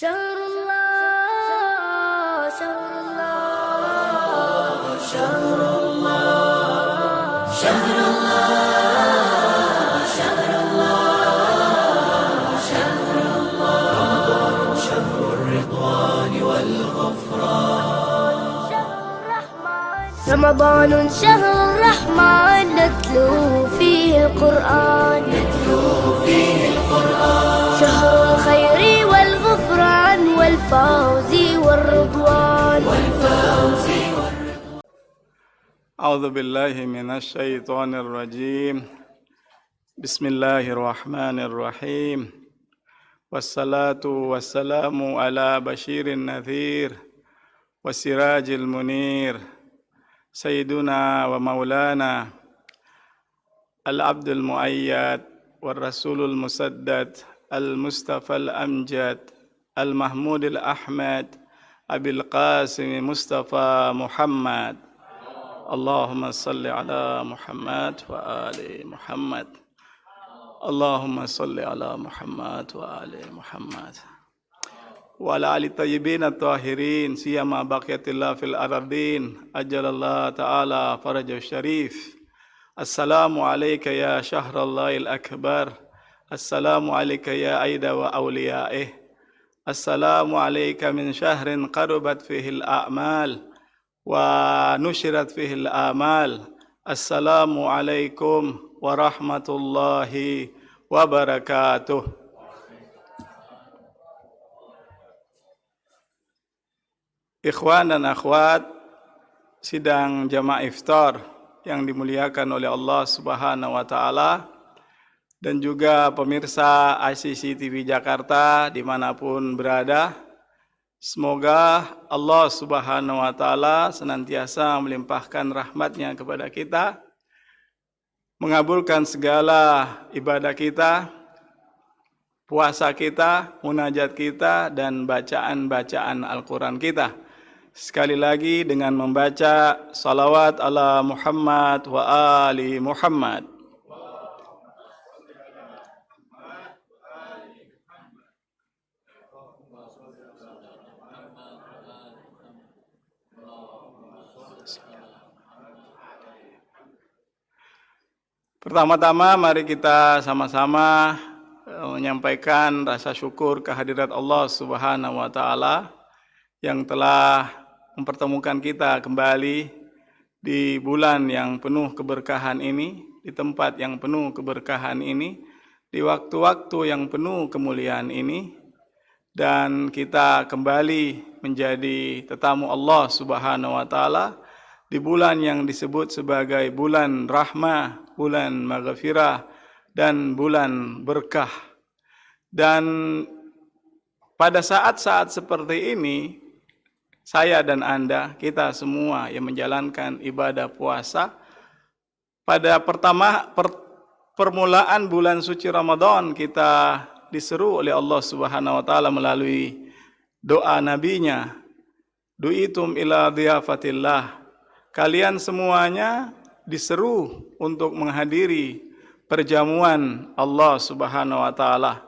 شهر الله شهر الله شهر الله شهر الله شهر الله شهر الله رمضان شهر الرضوان والغفران رمضان شهر الرحمن نتلو فيه القرآن شهر الخير والغفران والفوز والرضوان أعوذ بالله من الشيطان الرجيم بسم الله الرحمن الرحيم والصلاة والسلام على بشير النذير وسراج المنير سيدنا ومولانا العبد المؤيد والرسول المسدد المصطفى الأمجد المحمود الأحمد أبي القاسم مصطفى محمد اللهم صل على محمد وآل محمد اللهم صل على محمد وآل محمد وعلى آل الطيبين الطاهرين سيما بقية الله في الأرضين أجل الله تعالى فرجه الشريف السلام عليك يا شهر الله الأكبر السلام عليك يا عيد وأوليائه السلام عليك من شهر قربت فيه الأعمال ونشرت فيه الآمال السلام عليكم ورحمة الله وبركاته. Ikhwan dan akhwat sidang jamaah iftar yang dimuliakan oleh Allah Subhanahu wa taala dan juga pemirsa ICC TV Jakarta dimanapun berada, semoga Allah Subhanahu wa taala senantiasa melimpahkan rahmatnya kepada kita, mengabulkan segala ibadah kita, puasa kita, munajat kita, dan bacaan-bacaan Al-Quran kita. Sekali lagi dengan membaca salawat ala Muhammad wa ali Muhammad. Pertama-tama mari kita sama-sama menyampaikan rasa syukur kehadirat Allah Subhanahu wa taala yang telah mempertemukan kita kembali di bulan yang penuh keberkahan ini, di tempat yang penuh keberkahan ini, di waktu-waktu yang penuh kemuliaan ini, dan kita kembali menjadi tetamu Allah Subhanahu wa taala di bulan yang disebut sebagai bulan rahmah, bulan maghfirah, dan bulan berkah. Dan pada saat-saat seperti ini, saya dan Anda, kita semua yang menjalankan ibadah puasa, pada permulaan bulan suci Ramadan kita diseru oleh Allah Subhanahu wa taala melalui doa nabinya, du'itum ila dhiyafatillah. Kalian semuanya diseru untuk menghadiri perjamuan Allah Subhanahu wa taala,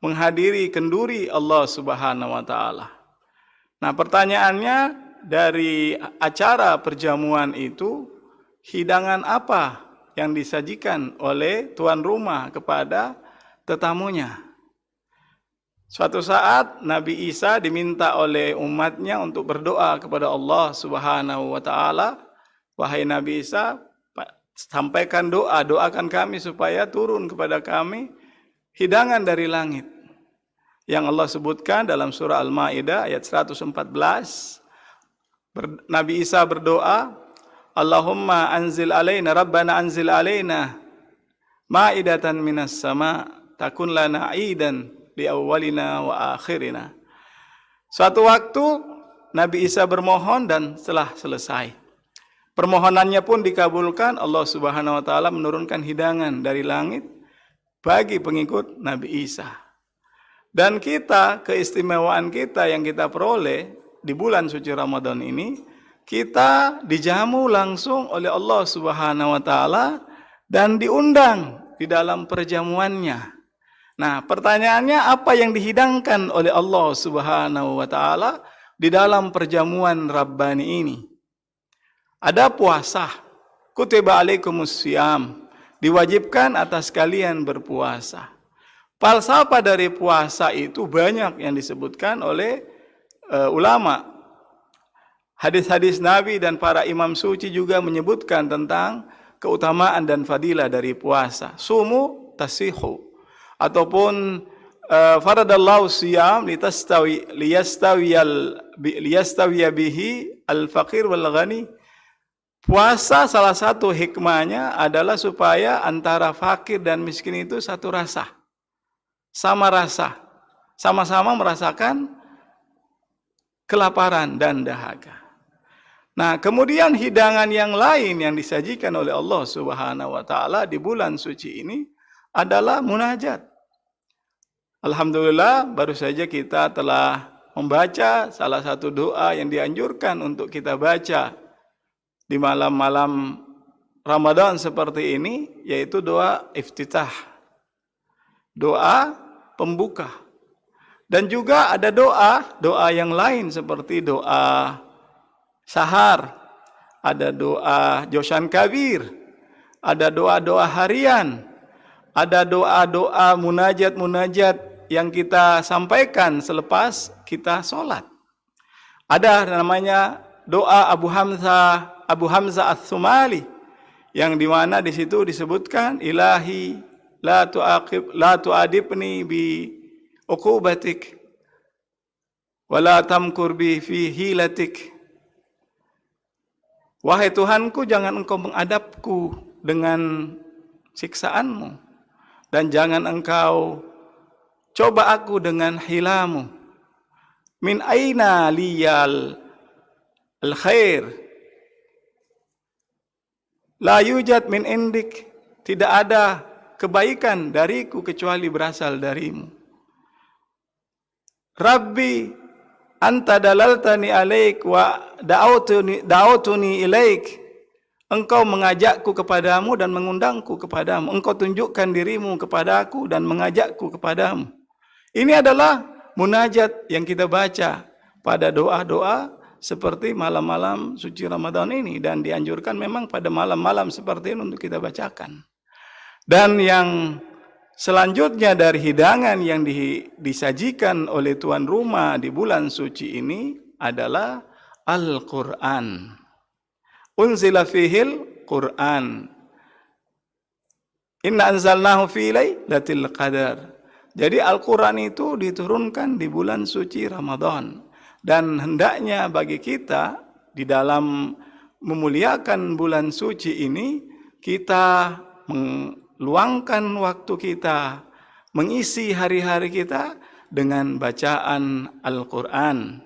menghadiri kenduri Allah Subhanahu wa taala. Nah, pertanyaannya, dari acara perjamuan itu hidangan apa yang disajikan oleh tuan rumah kepada tetamunya? Suatu saat Nabi Isa diminta oleh umatnya untuk berdoa kepada Allah Subhanahu wa taala. Wahai Nabi Isa, sampaikan doa, doakan kami supaya turun kepada kami hidangan dari langit. Yang Allah sebutkan dalam surah Al-Maidah ayat 114. Nabi Isa berdoa, Allahumma anzil alaina, Rabbana anzil alaina ma'idatan minas sama takun lana aidan li awwalina wa akhirina. Suatu waktu Nabi Isa bermohon dan setelah selesai, permohonannya pun dikabulkan. Allah Subhanahu wa taala menurunkan hidangan dari langit bagi pengikut Nabi Isa. Dan kita, keistimewaan kita yang kita peroleh di bulan suci Ramadan ini, kita dijamu langsung oleh Allah Subhanahu wa taala dan diundang di dalam perjamuannya. Nah, pertanyaannya apa yang dihidangkan oleh Allah Subhanahu wa taala di dalam perjamuan Rabbani ini? Ada puasa. Kutiba alaikumusiyam. Diwajibkan atas kalian berpuasa. Falsafah dari puasa itu banyak yang disebutkan oleh ulama. Hadis-hadis Nabi dan para imam suci juga menyebutkan tentang keutamaan dan fadilah dari puasa. Sumu tasihu, ataupun faradallahu siyam liyastawiya bihi al-faqir wal ghani. Puasa salah satu hikmahnya adalah supaya antara fakir dan miskin itu satu rasa. Sama rasa. Sama-sama merasakan kelaparan dan dahaga. Nah, kemudian hidangan yang lain yang disajikan oleh Allah Subhanahu wa taala di bulan suci ini adalah munajat. Alhamdulillah, baru saja kita telah membaca salah satu doa yang dianjurkan untuk kita baca di malam-malam Ramadan seperti ini, yaitu doa iftitah. Doa pembuka. Dan juga ada doa yang lain seperti doa sahar, ada doa Joshan Kabir, ada doa-doa harian, ada doa-doa munajat-munajat yang kita sampaikan selepas kita sholat. Ada namanya doa Abu Hamzah As-Sumali, yang dimana di situ disebutkan ilahi la tu'adibni bi uqubatik wala tamkur bi fi hilatik. Wahai Tuhanku, jangan engkau mengadabku dengan siksaanmu, dan jangan engkau coba aku dengan hilamu. Min aina liyal al-khair la yujad min indik. Tidak ada kebaikan dariku kecuali berasal darimu. Rabbi anta dalaltani alaik wa da'autuni ilaik. Engkau mengajakku kepadamu dan mengundangku kepadamu. Engkau tunjukkan dirimu kepadaku dan mengajakku kepadamu. Ini adalah munajat yang kita baca pada doa-doa seperti malam-malam suci Ramadan ini, dan dianjurkan memang pada malam-malam seperti ini untuk kita bacakan. Dan yang selanjutnya dari hidangan yang disajikan oleh tuan rumah di bulan suci ini adalah Al-Quran. Unzila fihil Quran. Inna anzalnahu fi lailatul qadar. Jadi Al-Quran itu diturunkan di bulan suci Ramadan. Dan hendaknya bagi kita di dalam memuliakan bulan suci ini, kita meluangkan waktu kita, mengisi hari-hari kita dengan bacaan Al-Quran.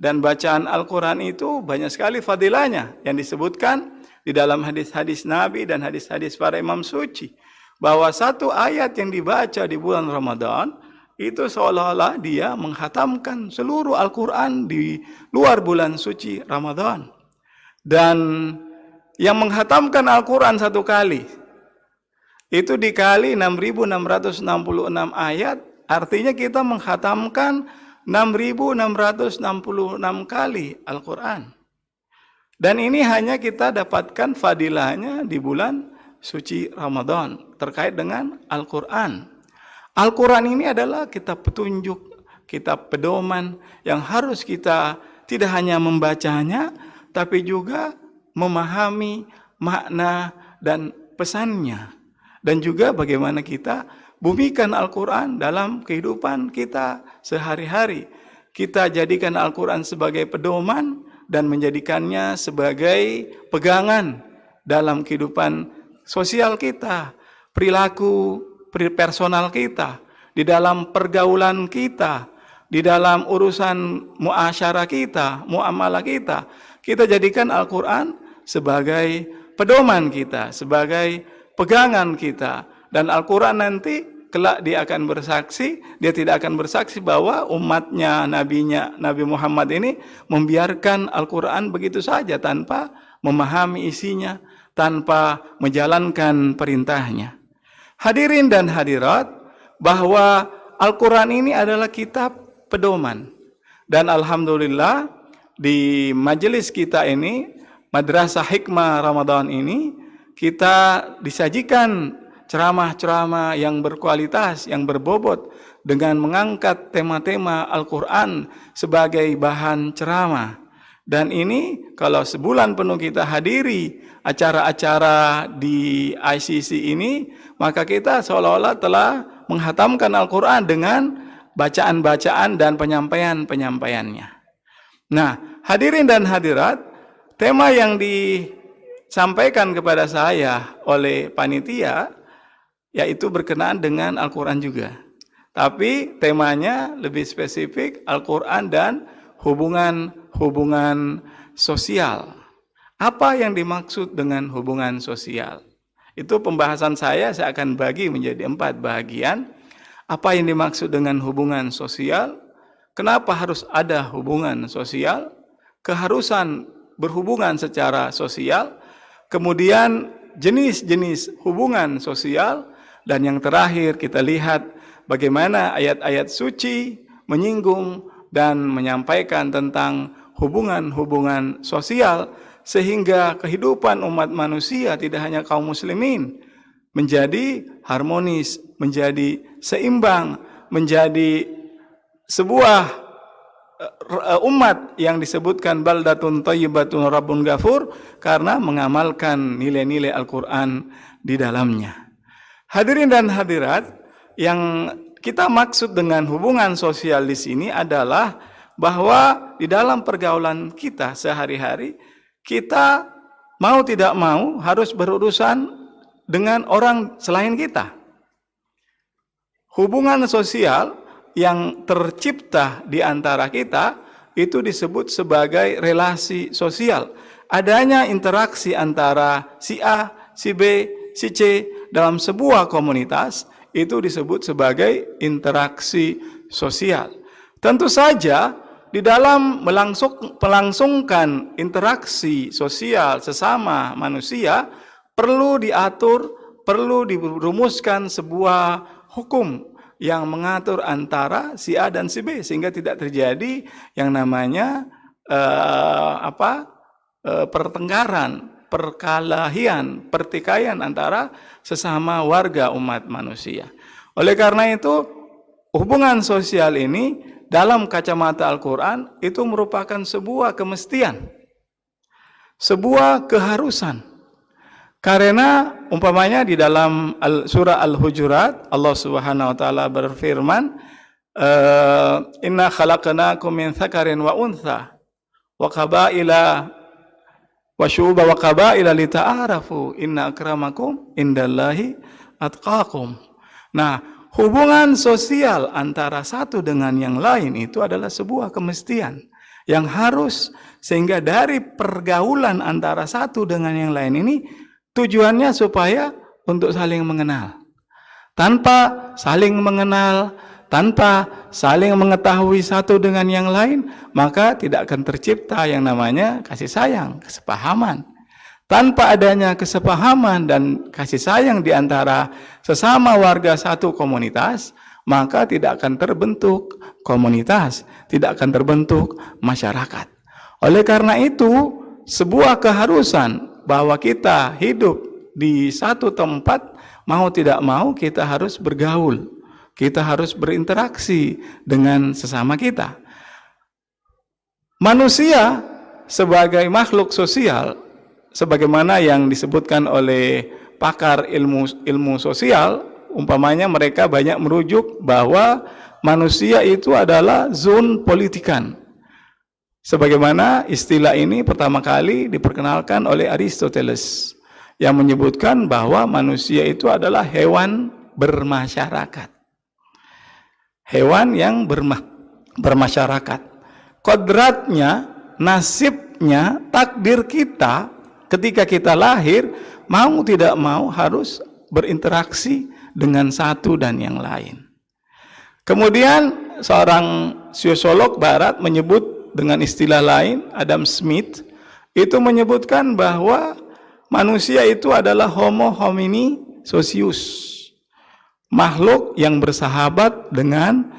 Dan bacaan Al-Quran itu banyak sekali fadilahnya yang disebutkan di dalam hadis-hadis Nabi dan hadis-hadis para imam suci. Bahwa satu ayat yang dibaca di bulan Ramadan itu seolah-olah dia menghatamkan seluruh Al-Quran di luar bulan suci Ramadan. Dan yang menghatamkan Al-Quran satu kali, itu dikali 6.666 ayat, artinya kita menghatamkan 6.666 kali Al-Quran. Dan ini hanya kita dapatkan fadilahnya di bulan suci Ramadan terkait dengan Al-Quran. Al-Quran ini adalah kitab petunjuk, kitab pedoman yang harus kita tidak hanya membacanya, tapi juga memahami makna dan pesannya. Dan juga bagaimana kita bumikan Al-Quran dalam kehidupan kita sehari-hari. Kita jadikan Al-Quran sebagai pedoman dan menjadikannya sebagai pegangan dalam kehidupan sosial kita, perilaku personal kita, di dalam pergaulan kita, di dalam urusan muasyarah kita, muamalah kita. Kita jadikan Al-Quran sebagai pedoman kita, sebagai pegangan kita. Dan Al-Quran nanti kelak dia akan bersaksi, dia tidak akan bersaksi bahwa umatnya, Nabi Muhammad ini membiarkan Al-Quran begitu saja tanpa memahami isinya, tanpa menjalankan perintahnya. Hadirin dan hadirat, bahwa Al-Quran ini adalah kitab pedoman. Dan alhamdulillah di majelis kita ini, Madrasah Hikmah Ramadan ini, kita disajikan ceramah-ceramah yang berkualitas, yang berbobot, dengan mengangkat tema-tema Al-Quran sebagai bahan ceramah. Dan ini kalau sebulan penuh kita hadiri acara-acara di ICC ini, maka kita seolah-olah telah menghatamkan Al-Quran dengan bacaan-bacaan dan penyampaian-penyampaiannya. Nah, hadirin dan hadirat, tema yang disampaikan kepada saya oleh panitia yaitu berkenaan dengan Al-Quran juga. Tapi temanya lebih spesifik Al-Quran dan hubungan sosial. Apa yang dimaksud dengan hubungan sosial? Itu pembahasan saya akan bagi menjadi 4 bagian. Apa yang dimaksud dengan hubungan sosial? Kenapa harus ada hubungan sosial? Keharusan berhubungan secara sosial. Kemudian jenis-jenis hubungan sosial. Dan yang terakhir kita lihat bagaimana ayat-ayat suci menyinggung dan menyampaikan tentang hubungan-hubungan sosial sehingga kehidupan umat manusia tidak hanya kaum muslimin menjadi harmonis, menjadi seimbang, menjadi sebuah umat yang disebutkan baldatun thayyibatun rabbun ghafur karena mengamalkan nilai-nilai Al-Quran di dalamnya. Hadirin dan hadirat, yang kita maksud dengan hubungan sosial di sini adalah bahwa di dalam pergaulan kita sehari-hari, kita mau tidak mau harus berurusan dengan orang selain kita. Hubungan sosial yang tercipta di antara kita itu disebut sebagai relasi sosial. Adanya interaksi antara si A, si B, si C dalam sebuah komunitas itu disebut sebagai interaksi sosial. Tentu saja di dalam melangsungkan interaksi sosial sesama manusia perlu diatur, perlu dirumuskan sebuah hukum yang mengatur antara si A dan si B sehingga tidak terjadi yang namanya pertengkaran, perkelahian, pertikaian antara sesama warga umat manusia. Oleh karena itu, hubungan sosial ini dalam kacamata Al-Quran itu merupakan sebuah kemestian, sebuah keharusan. Karena umpamanya di dalam surah Al-Hujurat Allah Subhanahu wa taala berfirman, inna khalaqnakum min dzakarin wa untha wa qabaila wa syu'uba wa qabaila lita'arafu inna akramakum indallahi atqakum. Nah, hubungan sosial antara satu dengan yang lain itu adalah sebuah kemestian yang harus, sehingga dari pergaulan antara satu dengan yang lain ini tujuannya supaya untuk saling mengenal. Tanpa saling mengenal, tanpa saling mengetahui satu dengan yang lain, maka tidak akan tercipta yang namanya kasih sayang, kesepahaman. Tanpa adanya kesepahaman dan kasih sayang di antara sesama warga satu komunitas, maka tidak akan terbentuk komunitas, tidak akan terbentuk masyarakat. Oleh karena itu, sebuah keharusan bahwa kita hidup di satu tempat, mau tidak mau kita harus bergaul, kita harus berinteraksi dengan sesama kita. Manusia sebagai makhluk sosial, sebagaimana yang disebutkan oleh pakar ilmu sosial, umpamanya mereka banyak merujuk bahwa manusia itu adalah zoon politikan. Sebagaimana istilah ini pertama kali diperkenalkan oleh Aristoteles yang menyebutkan bahwa manusia itu adalah hewan bermasyarakat. Hewan yang bermasyarakat. Kodratnya, nasibnya, takdir kita ketika kita lahir, mau tidak mau harus berinteraksi dengan satu dan yang lain. Kemudian seorang sosiolog barat menyebut dengan istilah lain, Adam Smith, itu menyebutkan bahwa manusia itu adalah homo homini socius. makhluk yang bersahabat dengan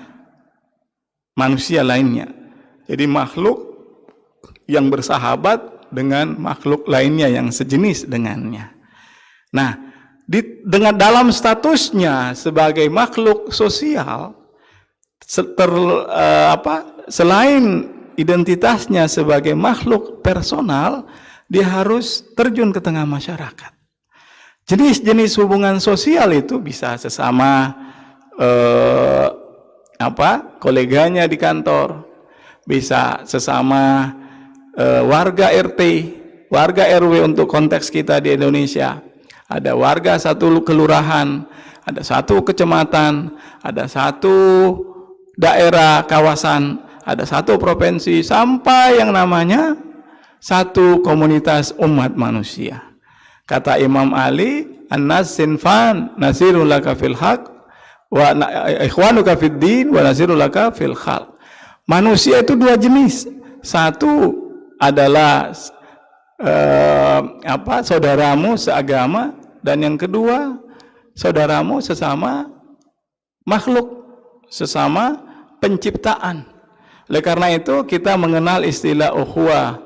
manusia lainnya. Jadi makhluk yang bersahabat dengan makhluk lainnya yang sejenis dengannya. Nah, dengan dalam statusnya sebagai makhluk sosial, selain identitasnya sebagai makhluk personal, dia harus terjun ke tengah masyarakat. Jenis-jenis hubungan sosial itu bisa sesama koleganya di kantor, bisa sesama warga RT, warga RW untuk konteks kita di Indonesia. Ada warga satu kelurahan, ada satu kecamatan, ada satu daerah kawasan, ada satu provinsi, sampai yang namanya satu komunitas umat manusia. Kata Imam Ali, "An-nas sinfan, nasirul laka fil haq wa ikhwanuka fid din wa nasirul laka fil khalq." Manusia itu dua jenis. Satu adalah saudaramu seagama, dan yang kedua saudaramu sesama makhluk, sesama penciptaan. Oleh karena itu kita mengenal istilah ukhuwah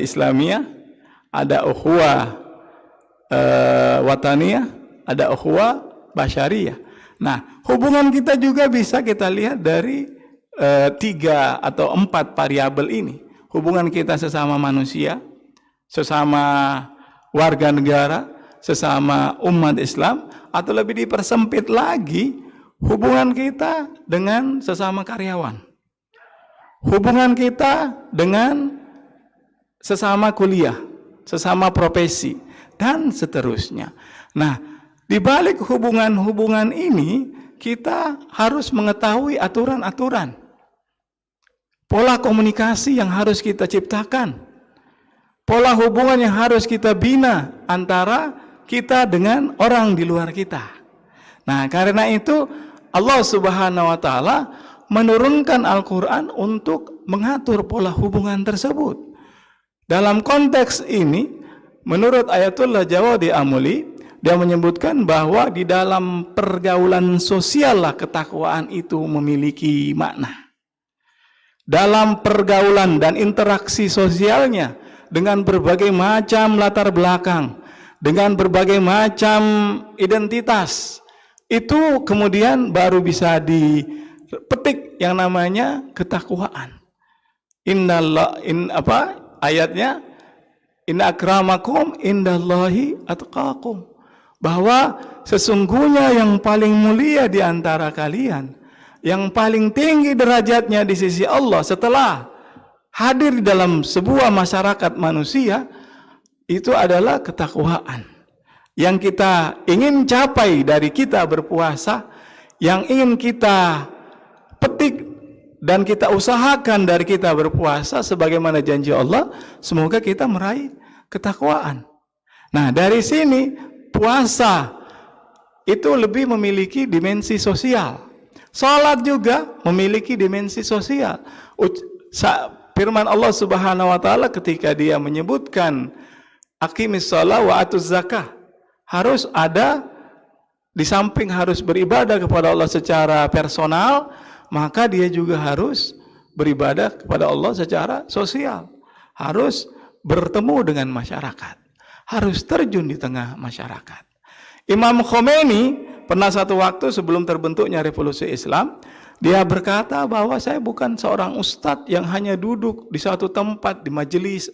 Islamiyah, ada ukhuwah wataniyah, ada ukhuwah basyariyah. Nah, hubungan kita juga bisa kita lihat dari 3 atau 4 variabel ini. Hubungan kita sesama manusia, sesama warga negara, sesama umat Islam, atau lebih dipersempit lagi, hubungan kita dengan sesama karyawan, hubungan kita dengan sesama kuliah, sesama profesi, dan seterusnya. Nah, di balik hubungan-hubungan ini, kita harus mengetahui aturan-aturan, pola komunikasi yang harus kita ciptakan, pola hubungan yang harus kita bina antara kita dengan orang di luar kita. Nah, karena itu Allah Subhanahu wa taala menurunkan Al-Qur'an untuk mengatur pola hubungan tersebut. Dalam konteks ini, menurut Ayatullah Jawadi Amuli, dia menyebutkan bahwa di dalam pergaulan sosial lah ketakwaan itu memiliki makna. Dalam pergaulan dan interaksi sosialnya dengan berbagai macam latar belakang, dengan berbagai macam identitas, itu kemudian baru bisa dipetik yang namanya ketakwaan. Ayatnya, inna akramakum indallahi atqakum, bahwa sesungguhnya yang paling mulia di antara kalian, yang paling tinggi derajatnya di sisi Allah setelah hadir di dalam sebuah masyarakat manusia, itu adalah ketakwaan. Yang kita ingin capai dari kita berpuasa, yang ingin kita petik dan kita usahakan dari kita berpuasa, sebagaimana janji Allah, semoga kita meraih ketakwaan. Nah, dari sini puasa itu lebih memiliki dimensi sosial. Salat juga memiliki dimensi sosial. Firman Allah Subhanahu wa taala ketika dia menyebutkan aqimis shalah wa atuz zakah, harus ada, di samping harus beribadah kepada Allah secara personal, maka dia juga harus beribadah kepada Allah secara sosial. Harus bertemu dengan masyarakat, harus terjun di tengah masyarakat. Imam Khomeini pernah satu waktu sebelum terbentuknya revolusi Islam, dia berkata bahwa saya bukan seorang ustadz yang hanya duduk di suatu tempat, di majelis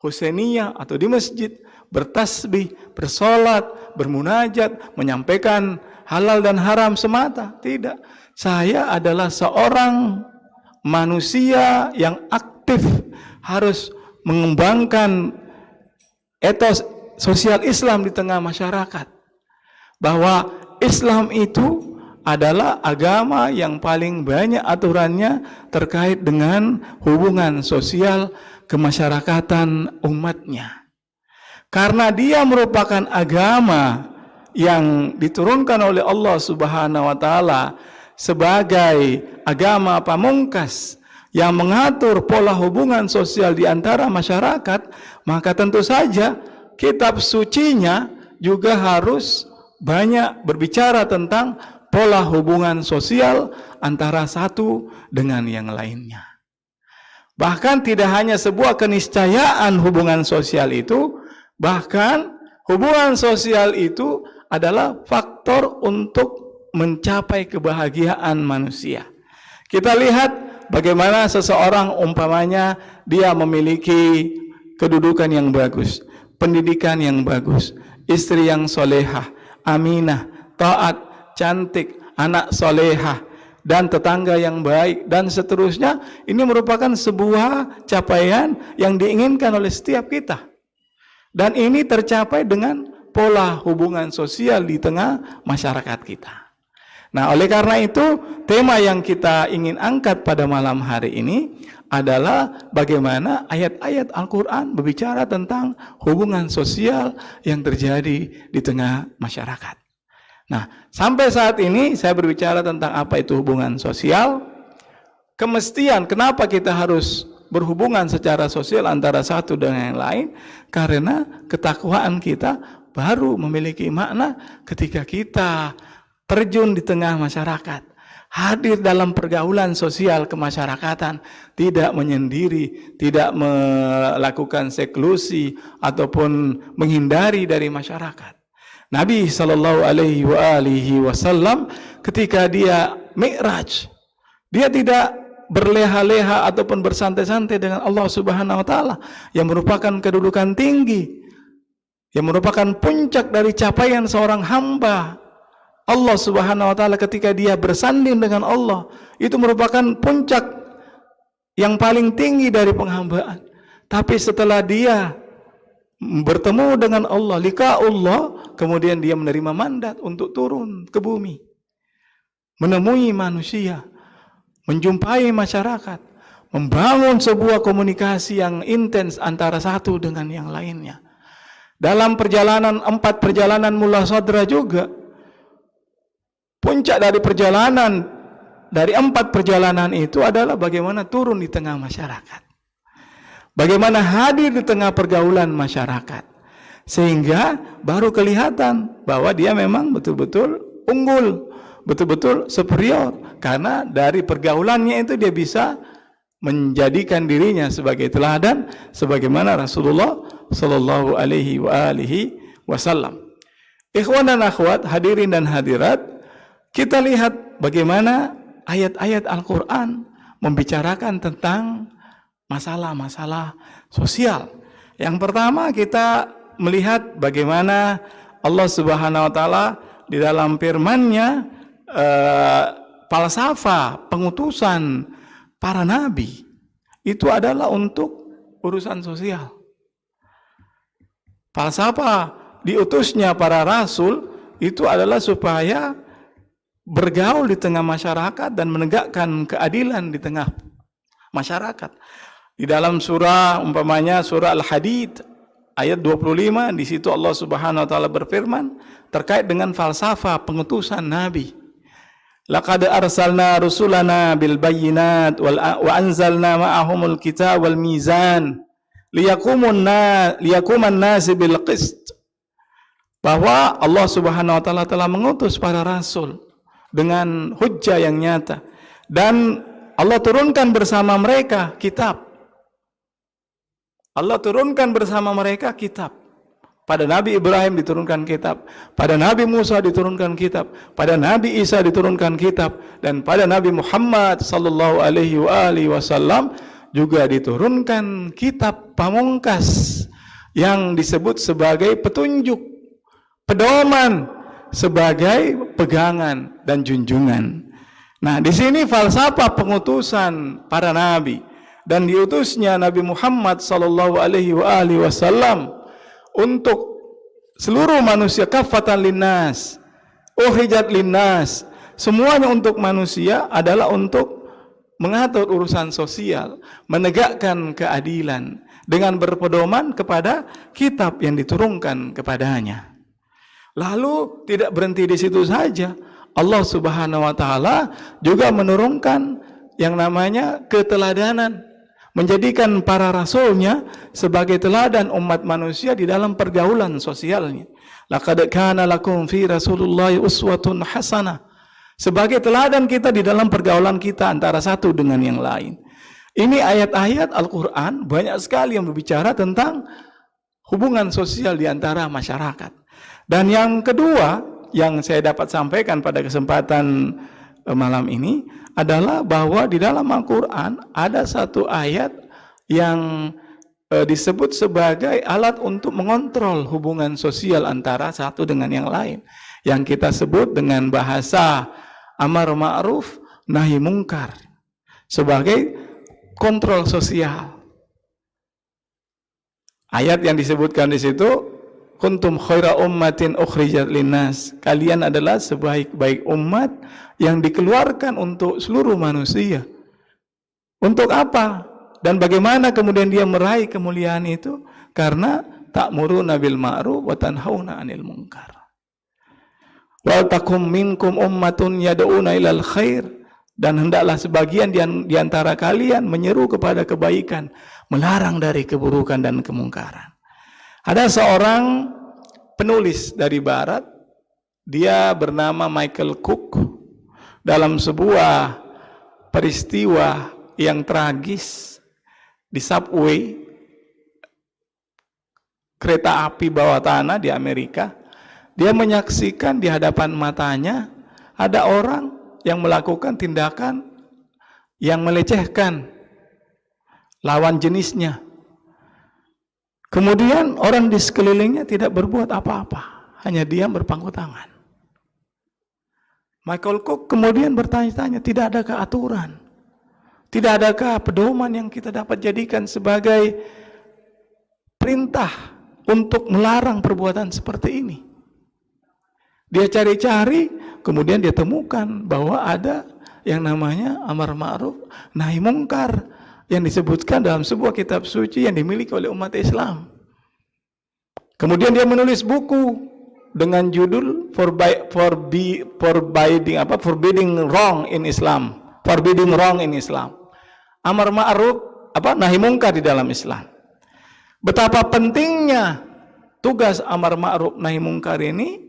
Husainiyah atau di masjid, bertasbih, bersolat, bermunajat, menyampaikan halal dan haram semata. Tidak, saya adalah seorang manusia yang aktif, harus mengembangkan etos sosial Islam di tengah masyarakat, bahwa Islam itu adalah agama yang paling banyak aturannya terkait dengan hubungan sosial kemasyarakatan umatnya. Karena dia merupakan agama yang diturunkan oleh Allah Subhanahu wa taala sebagai agama pamungkas yang mengatur pola hubungan sosial di antara masyarakat, maka tentu saja kitab sucinya juga harus banyak berbicara tentang pola hubungan sosial antara satu dengan yang lainnya. Bahkan tidak hanya sebuah keniscayaan hubungan sosial itu, bahkan hubungan sosial itu adalah faktor untuk mencapai kebahagiaan manusia. Kita lihat bagaimana seseorang umpamanya dia memiliki kedudukan yang bagus, pendidikan yang bagus, istri yang solehah, aminah, taat, cantik, anak solehah, dan tetangga yang baik, dan seterusnya. Ini merupakan sebuah capaian yang diinginkan oleh setiap kita. Dan ini tercapai dengan pola hubungan sosial di tengah masyarakat kita. Nah, oleh karena itu, tema yang kita ingin angkat pada malam hari ini adalah bagaimana ayat-ayat Al-Quran berbicara tentang hubungan sosial yang terjadi di tengah masyarakat. Nah, sampai saat ini saya berbicara tentang apa itu hubungan sosial, kemestian kenapa kita harus berhubungan secara sosial antara satu dengan yang lain, karena ketakwaan kita baru memiliki makna ketika kita terjun di tengah masyarakat, hadir dalam pergaulan sosial kemasyarakatan, tidak menyendiri, tidak melakukan seklusi ataupun menghindari dari masyarakat. Nabi SAW ketika dia Mi'raj, dia tidak berleha-leha ataupun bersantai-santai dengan Allah Subhanahu wa taala yang merupakan kedudukan tinggi, yang merupakan puncak dari capaian seorang hamba Allah Subhanahu wa taala. Ketika dia bersanding dengan Allah, itu merupakan puncak yang paling tinggi dari penghambaan. Tapi setelah dia bertemu dengan Allah, liqa'ullah, kemudian dia menerima mandat untuk turun ke bumi, menemui manusia, menjumpai masyarakat, membangun sebuah komunikasi yang intens antara satu dengan yang lainnya. Dalam perjalanan 4 perjalanan mula sadra juga, puncak dari perjalanan, dari 4 perjalanan itu adalah bagaimana turun di tengah masyarakat, bagaimana hadir di tengah pergaulan masyarakat, sehingga baru kelihatan bahwa dia memang betul-betul unggul, betul-betul superior, karena dari pergaulannya itu dia bisa menjadikan dirinya sebagai teladan, sebagaimana Rasulullah Sallallahu Alaihi Wasallam. Ikhwan dan akhwat, hadirin dan hadirat, kita lihat bagaimana ayat-ayat Al-Quran membicarakan tentang masalah-masalah sosial. Yang pertama, kita melihat bagaimana Allah Subhanahu wa taala di dalam firman-Nya, falsafah pengutusan para nabi itu adalah untuk urusan sosial. Falsafah diutusnya para rasul itu adalah supaya bergaul di tengah masyarakat dan menegakkan keadilan di tengah masyarakat. Di dalam surah umpamanya surah Al-Hadid ayat 25, di situ Allah Subhanahu wa taala berfirman terkait dengan falsafah pengutusan nabi. Laqad arsalna rusulana bil bayyinat wa anzalna ma'ahumul kitab wal mizan liyakuman nas bil qist. Bahwa Allah Subhanahu wa taala telah mengutus para rasul dengan hujjah yang nyata, dan Allah turunkan bersama mereka kitab. Allah turunkan bersama mereka kitab. Pada Nabi Ibrahim diturunkan kitab, pada Nabi Musa diturunkan kitab, pada Nabi Isa diturunkan kitab, dan pada Nabi Muhammad sallallahu alaihi wasallam juga diturunkan kitab pamungkas yang disebut sebagai petunjuk, pedoman, sebagai pegangan dan junjungan. Nah, di sini falsafah pengutusan para nabi dan diutusnya Nabi Muhammad sallallahu alaihi wasallam untuk seluruh manusia, kafatan linnas, uhrijat linnas, semuanya untuk manusia, adalah untuk mengatur urusan sosial, menegakkan keadilan dengan berpedoman kepada kitab yang diturunkan kepadanya. Lalu tidak berhenti di situ saja, Allah Subhanahu wa taala juga menurunkan yang namanya keteladanan, menjadikan para rasulnya sebagai teladan umat manusia di dalam pergaulan sosialnya. Laqad kana lakum fi Rasulillahi uswatun hasanah. Sebagai teladan kita di dalam pergaulan kita antara satu dengan yang lain. Ini ayat-ayat Al-Quran banyak sekali yang berbicara tentang hubungan sosial di antara masyarakat. Dan yang kedua yang saya dapat sampaikan pada kesempatan malam ini adalah bahwa di dalam Al-Quran ada satu ayat yang disebut sebagai alat untuk mengontrol hubungan sosial antara satu dengan yang lain, yang kita sebut dengan bahasa amar ma'ruf nahi mungkar sebagai kontrol sosial. Ayat yang disebutkan di situ, kuntum khaira ummatin ukhrijat linnas, kalian adalah sebaik-baik umat yang dikeluarkan untuk seluruh manusia. Untuk apa? Dan bagaimana kemudian dia meraih kemuliaan itu? Karena ta'muruna bil ma'ruf wa tanhauna 'anil munkar. Wal takum minkum ummatun yad'una ilal khair, dan hendaklah sebagian di antara kalian menyeru kepada kebaikan, melarang dari keburukan dan kemungkaran. Ada seorang penulis dari barat, dia bernama Michael Cook. Dalam sebuah peristiwa yang tragis di subway, kereta api bawah tanah di Amerika, dia menyaksikan di hadapan matanya ada orang yang melakukan tindakan yang melecehkan lawan jenisnya. Kemudian orang di sekelilingnya tidak berbuat apa-apa, hanya diam berpangku tangan. Michael Cook kemudian bertanya-tanya, tidak adakah aturan? Tidak adakah pedoman yang kita dapat jadikan sebagai perintah untuk melarang perbuatan seperti ini? Dia cari-cari, kemudian dia temukan bahwa ada yang namanya amar ma'ruf nahi mungkar yang disebutkan dalam sebuah kitab suci yang dimiliki oleh umat Islam. Kemudian dia menulis buku dengan judul Forbidding Wrong in Islam. Forbidding Wrong in Islam. Amar ma'ruf nahi mungkar di dalam Islam. Betapa pentingnya tugas amar ma'ruf nahi mungkar ini,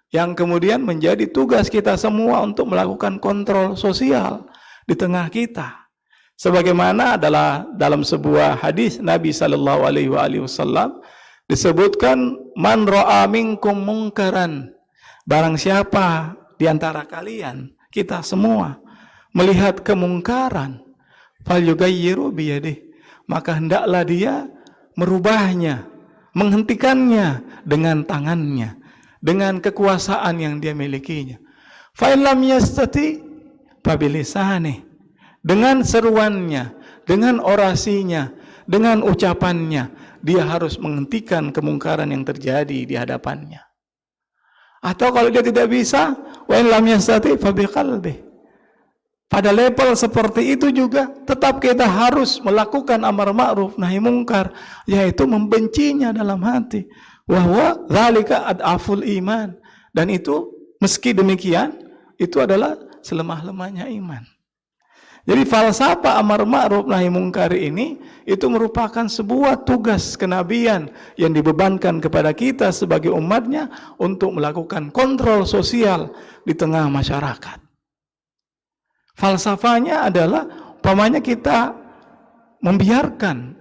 yang kemudian menjadi tugas kita semua untuk melakukan kontrol sosial di tengah kita. Sebagaimana adalah dalam sebuah hadis Nabi sallallahu alaihi wasallam disebutkan, man ra'a minkum mungkaran, barang siapa di antara kalian, kita semua melihat kemungkaran, falyughayyiru biyadihi, maka hendaklah dia merubahnya, menghentikannya dengan tangannya, dengan kekuasaan yang dia milikinya. Fa in lam yastati fa bilisanihi, dengan seruannya, dengan orasinya, dengan ucapannya, dia harus menghentikan kemungkaran yang terjadi di hadapannya. Atau kalau dia tidak bisa, wa in lam yastati fa biqalbihi, pada level seperti itu juga tetap kita harus melakukan amar ma'ruf nahi mungkar, yaitu membencinya dalam hati. Wa huwa dzalika ad'aful iman, dan itu meski demikian itu adalah selemah-lemahnya iman. Jadi falsafah amar ma'ruf nahi mungkar ini itu merupakan sebuah tugas kenabian yang dibebankan kepada kita sebagai umatnya untuk melakukan kontrol sosial di tengah masyarakat. Falsafahnya adalah umpamanya kita membiarkan,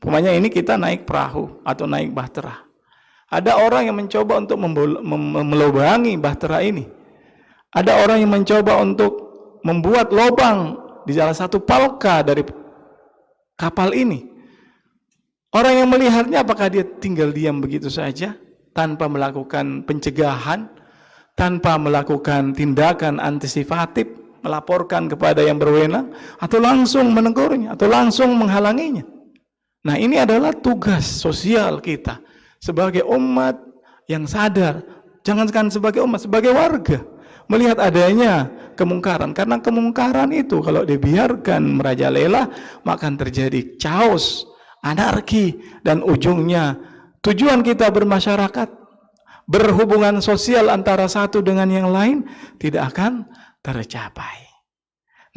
umpamanya ini kita naik perahu atau naik bahtera. Ada orang yang mencoba untuk melubangi bahtera ini. Ada orang yang mencoba untuk membuat lubang di salah satu palka dari kapal ini. Orang yang melihatnya, apakah dia tinggal diam begitu saja tanpa melakukan pencegahan, tanpa melakukan tindakan antisipatif, melaporkan kepada yang berwenang, atau langsung menegurnya, atau langsung menghalanginya? Nah, ini adalah tugas sosial kita sebagai umat yang sadar, jangankan sebagai umat, sebagai warga, melihat adanya kemungkaran. Karena kemungkaran itu kalau dibiarkan merajalela, maka akan terjadi chaos, anarki, dan ujungnya tujuan kita bermasyarakat, berhubungan sosial antara satu dengan yang lain tidak akan tercapai.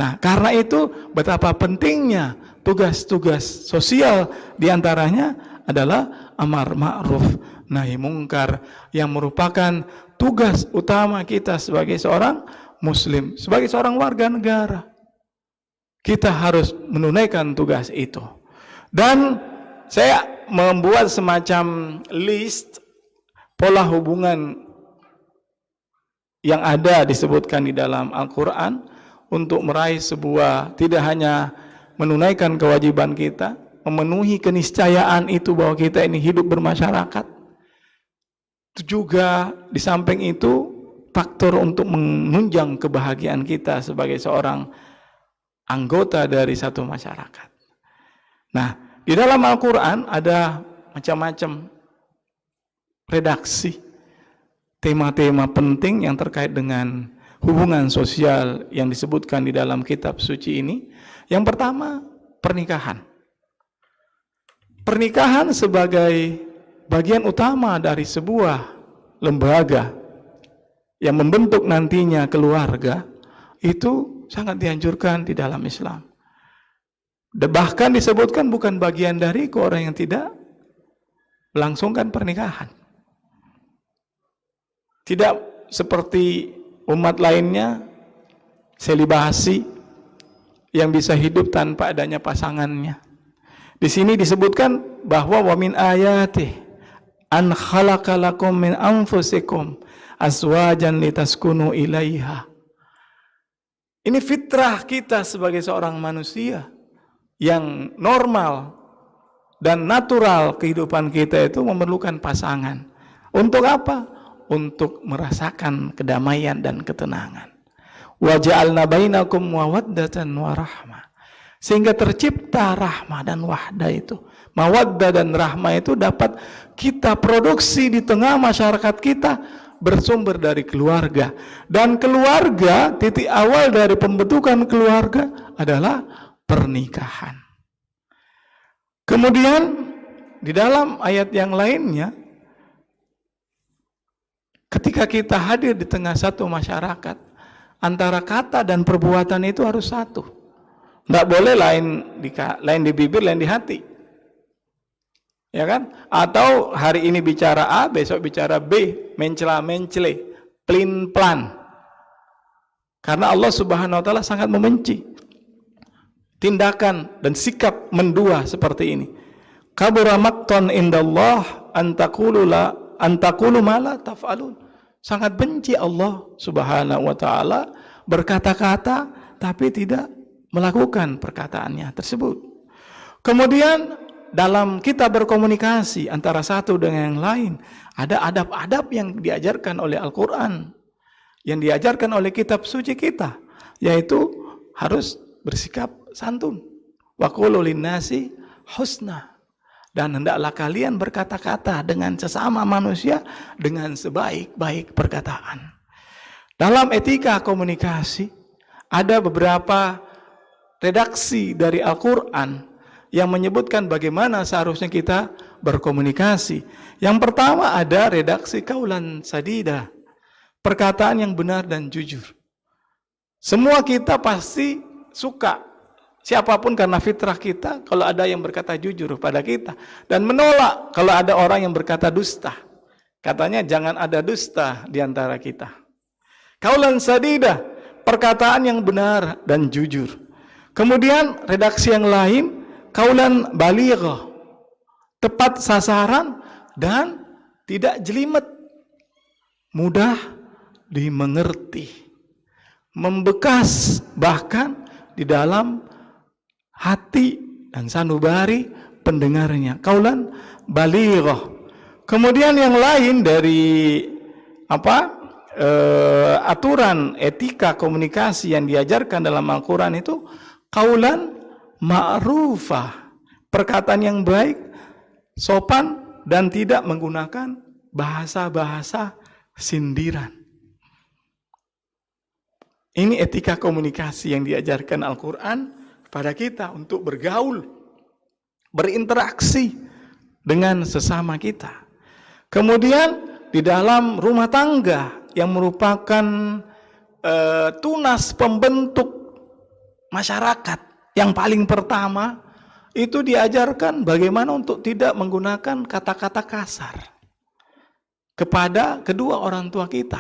Nah, karena itu betapa pentingnya tugas-tugas sosial, diantaranya adalah amar ma'ruf nahi mungkar, yang merupakan tugas utama kita sebagai seorang muslim, sebagai seorang warga negara. Kita harus menunaikan tugas itu. Dan saya membuat semacam list pola hubungan yang ada disebutkan di dalam Al-Quran untuk meraih sebuah, tidak hanya menunaikan kewajiban kita, memenuhi keniscayaan itu bahwa kita ini hidup bermasyarakat, itu juga di samping itu faktor untuk menunjang kebahagiaan kita sebagai seorang anggota dari satu masyarakat. Nah, di dalam Al-Quran ada macam-macam redaksi tema-tema penting yang terkait dengan hubungan sosial yang disebutkan di dalam kitab suci ini. Yang pertama, pernikahan. Pernikahan sebagai bagian utama dari sebuah lembaga yang membentuk nantinya keluarga, itu sangat dianjurkan di dalam Islam. Bahkan disebutkan bukan bagian dari orang yang tidak melangsungkan pernikahan. Tidak seperti umat lainnya, selibasi, yang bisa hidup tanpa adanya pasangannya. Di sini disebutkan bahwa wa min ayatih an khalaqa lakum min anfusikum azwajan litaskunu ilaiha. Ini fitrah kita sebagai seorang manusia yang normal dan natural, kehidupan kita itu memerlukan pasangan. Untuk apa? Untuk merasakan kedamaian dan ketenangan. Wa ja'alna bainakum mawaddatan wa rahmah. Sehingga tercipta rahmah dan wahdah itu. Mawaddah dan rahmah itu dapat kita produksi di tengah masyarakat kita, bersumber dari keluarga. Dan keluarga, titik awal dari pembentukan keluarga adalah pernikahan. Kemudian di dalam ayat yang lainnya, ketika kita hadir di tengah satu masyarakat, antara kata dan perbuatan itu harus satu. Tidak boleh lain di bibir, lain di hati. Ya kan? Atau hari ini bicara A, besok bicara B, mencela-mencele, pelin-pelan. Karena Allah Subhanahu wa taala sangat membenci tindakan dan sikap mendua seperti ini. Kabura maqtan indallah an taqulu ma la taf'alun. Sangat benci Allah Subhanahu wa taala berkata-kata tapi tidak melakukan perkataannya tersebut. Kemudian dalam kita berkomunikasi antara satu dengan yang lain, ada adab-adab yang diajarkan oleh Al-Quran, yang diajarkan oleh kitab suci kita, yaitu harus bersikap santun. Wa qulu linnasi husna. Dan hendaklah kalian berkata-kata dengan sesama manusia dengan sebaik-baik perkataan. Dalam etika komunikasi ada beberapa redaksi dari Al-Quran yang menyebutkan bagaimana seharusnya kita berkomunikasi. Yang pertama ada redaksi kaulan sadida, perkataan yang benar dan jujur. Semua kita pasti suka, siapapun, karena fitrah kita kalau ada yang berkata jujur pada kita, dan menolak kalau ada orang yang berkata dusta. Katanya jangan ada dusta di antara kita. Kaulan sadida, perkataan yang benar dan jujur. Kemudian redaksi yang lain, kaulan balighah, tepat sasaran dan tidak jelimet, mudah dimengerti, membekas bahkan di dalam hati dan sanubari pendengarnya. Kaulan balighah. Kemudian yang lain dari aturan etika komunikasi yang diajarkan dalam Al-Quran itu kaulan ma'rufah, perkataan yang baik, sopan, dan tidak menggunakan bahasa-bahasa sindiran. Ini etika komunikasi yang diajarkan Al-Quran kepada kita untuk bergaul, berinteraksi dengan sesama kita. Kemudian di dalam rumah tangga yang merupakan tunas pembentuk masyarakat, yang paling pertama itu diajarkan bagaimana untuk tidak menggunakan kata-kata kasar kepada kedua orang tua kita.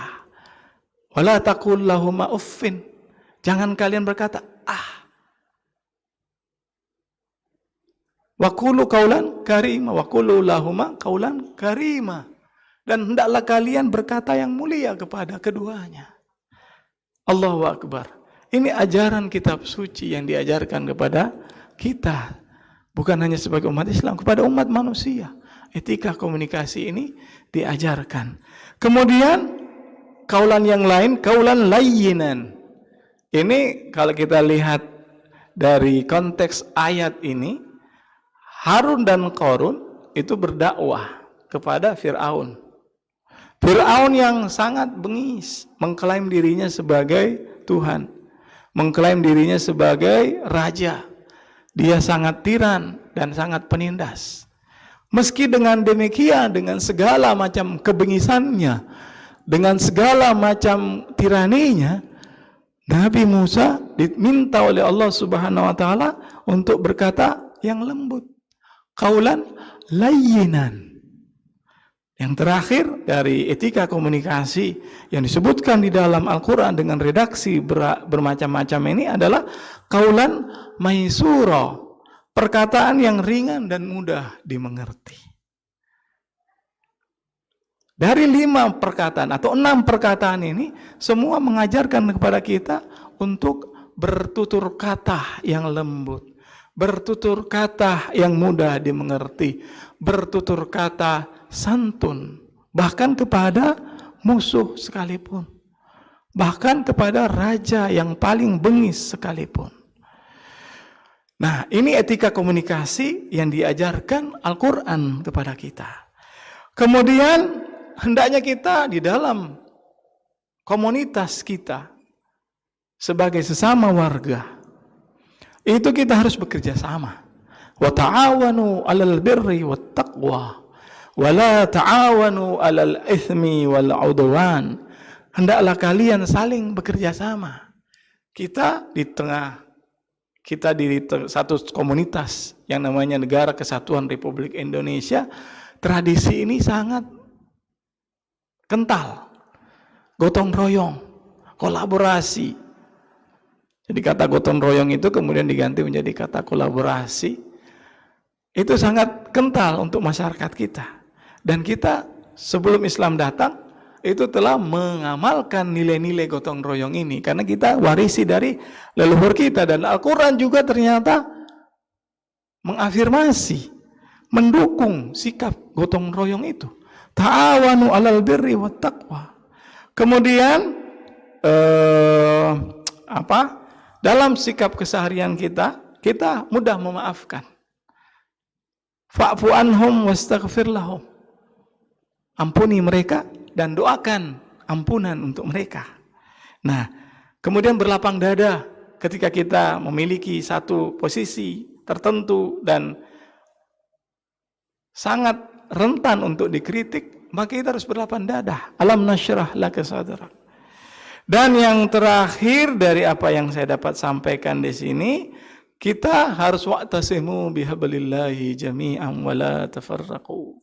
Wala taqul lahuma uffin. Jangan kalian berkata wa qulu qaulan karima, wa qulu lahuma qaulan karima. Dan hendaklah kalian berkata yang mulia kepada keduanya. Allahu Akbar. Ini ajaran kitab suci yang diajarkan kepada kita. Bukan hanya sebagai umat Islam, kepada umat manusia. Etika komunikasi ini diajarkan. Kemudian kaulan yang lain, kaulan layyinan. Ini kalau kita lihat dari konteks ayat ini, Harun dan Qarun itu berdakwah kepada Fir'aun. Fir'aun yang sangat bengis, mengklaim dirinya sebagai Tuhan, mengklaim dirinya sebagai raja. Dia sangat tiran dan sangat penindas. Meski dengan demikian, dengan segala macam kebengisannya, dengan segala macam tiraninya, Nabi Musa diminta oleh Allah Subhanahu wa taala untuk berkata yang lembut. Qaulan layyinan. Yang terakhir dari etika komunikasi yang disebutkan di dalam Al-Quran dengan redaksi bermacam-macam ini adalah qaulan maisura, perkataan yang ringan dan mudah dimengerti. Dari 5 perkataan atau 6 perkataan ini semua mengajarkan kepada kita untuk bertutur kata yang lembut, bertutur kata yang mudah dimengerti, bertutur kata santun, bahkan kepada musuh sekalipun, bahkan kepada raja yang paling bengis sekalipun. Nah, ini etika komunikasi yang diajarkan Al-Quran kepada kita. Kemudian hendaknya kita di dalam komunitas kita sebagai sesama warga itu kita harus bekerja sama. Wa ta'awanu 'alal birri wat taqwa wa la ta'awanu 'alal itsmi wal 'udwan. Hendaklah kalian saling bekerja sama. Kita di satu komunitas yang namanya Negara Kesatuan Republik Indonesia, tradisi ini sangat kental. Gotong royong, kolaborasi. Jadi kata gotong royong itu kemudian diganti menjadi kata kolaborasi. Itu sangat kental untuk masyarakat kita. Dan kita sebelum Islam datang itu telah mengamalkan nilai-nilai gotong royong ini. Karena kita warisi dari leluhur kita. Dan Al-Quran juga ternyata mengafirmasi, mendukung sikap gotong royong itu. Ta'awanu 'alal birri wat taqwa. Kemudian dalam sikap keseharian kita mudah memaafkan. Fa'fu anhum wastaghfir lahum. Ampuni mereka dan doakan ampunan untuk mereka. Nah, kemudian berlapang dada ketika kita memiliki satu posisi tertentu dan sangat rentan untuk dikritik, maka kita harus berlapang dada. Alam nasyrah laka sadrak. Dan yang terakhir dari apa yang saya dapat sampaikan di sini, kita harus wa'tasimu bihablillahi jami'an wa la tafarraqu.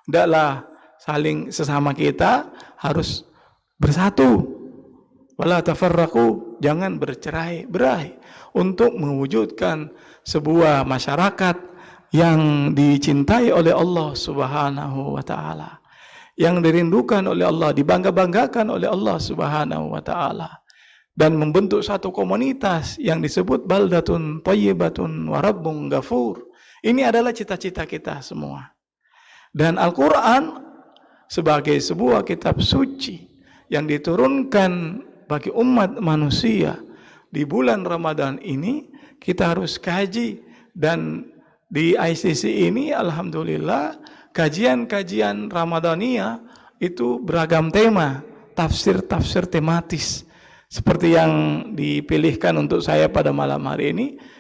Hendaklah saling sesama kita harus bersatu. Wa la tafarraqu, jangan bercerai-berai untuk mewujudkan sebuah masyarakat yang dicintai oleh Allah Subhanahu wa taala, yang dirindukan oleh Allah, dibangga-banggakan oleh Allah Subhanahu wa taala, dan membentuk satu komunitas yang disebut baldatun thayyibatun wa rabbun ghafur. Ini adalah cita-cita kita semua. Dan Al-Qur'an sebagai sebuah kitab suci yang diturunkan bagi umat manusia di bulan Ramadan ini, kita harus kaji. Dan di ICC ini alhamdulillah kajian-kajian Ramadaniyah itu beragam tema, tafsir-tafsir tematis. Seperti yang dipilihkan untuk saya pada malam hari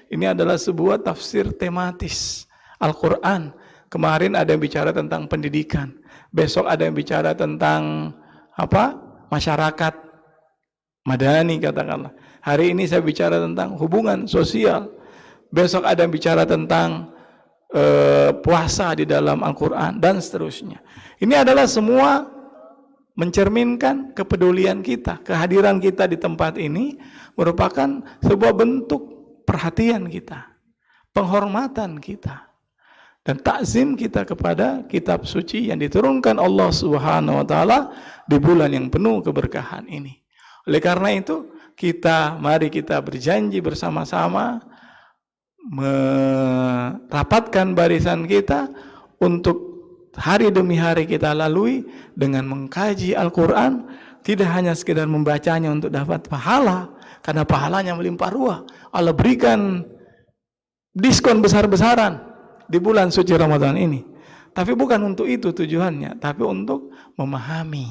ini adalah sebuah tafsir tematis Al-Quran. Kemarin ada yang bicara tentang pendidikan, besok ada yang bicara tentang masyarakat madani katakanlah. Hari ini saya bicara tentang hubungan sosial, besok ada yang bicara tentang puasa di dalam Al-Quran, dan seterusnya. Ini adalah semua mencerminkan kepedulian kita. Kehadiran kita di tempat ini merupakan sebuah bentuk perhatian kita, penghormatan kita, dan takzim kita kepada kitab suci yang diturunkan Allah Subhanahu wa taala di bulan yang penuh keberkahan ini. Oleh karena itu, mari kita berjanji bersama-sama merapatkan barisan kita untuk hari demi hari kita lalui dengan mengkaji Al-Quran, tidak hanya sekedar membacanya untuk dapat pahala, karena pahalanya melimpah ruah. Allah berikan diskon besar-besaran di bulan suci Ramadan ini. Tapi bukan untuk itu tujuannya, tapi untuk memahami,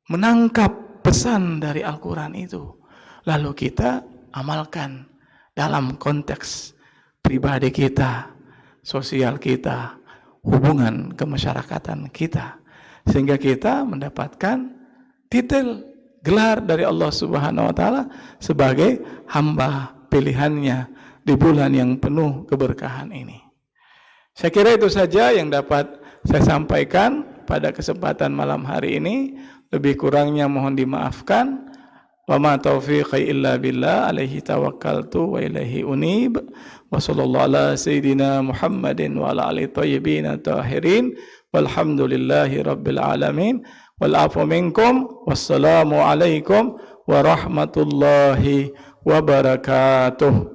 menangkap pesan dari Al-Quran itu, lalu kita amalkan dalam konteks pribadi kita, sosial kita, hubungan kemasyarakatan kita, sehingga kita mendapatkan titel gelar dari Allah Subhanahu wa taala sebagai hamba pilihannya di bulan yang penuh keberkahan ini. Saya kira itu saja yang dapat saya sampaikan pada kesempatan malam hari ini. Lebih kurangnya mohon dimaafkan. Wa ma taufiqi illa billah, alaihi tawakkaltu wa ilaihi unib. Wa sallallahu ala sayyidina Muhammadin wa ala alihi thayyibin tahirin. Walhamdulillahi rabbil alamin. Wal afu minkum. Wassalamu alaikum warahmatullahi wabarakatuh.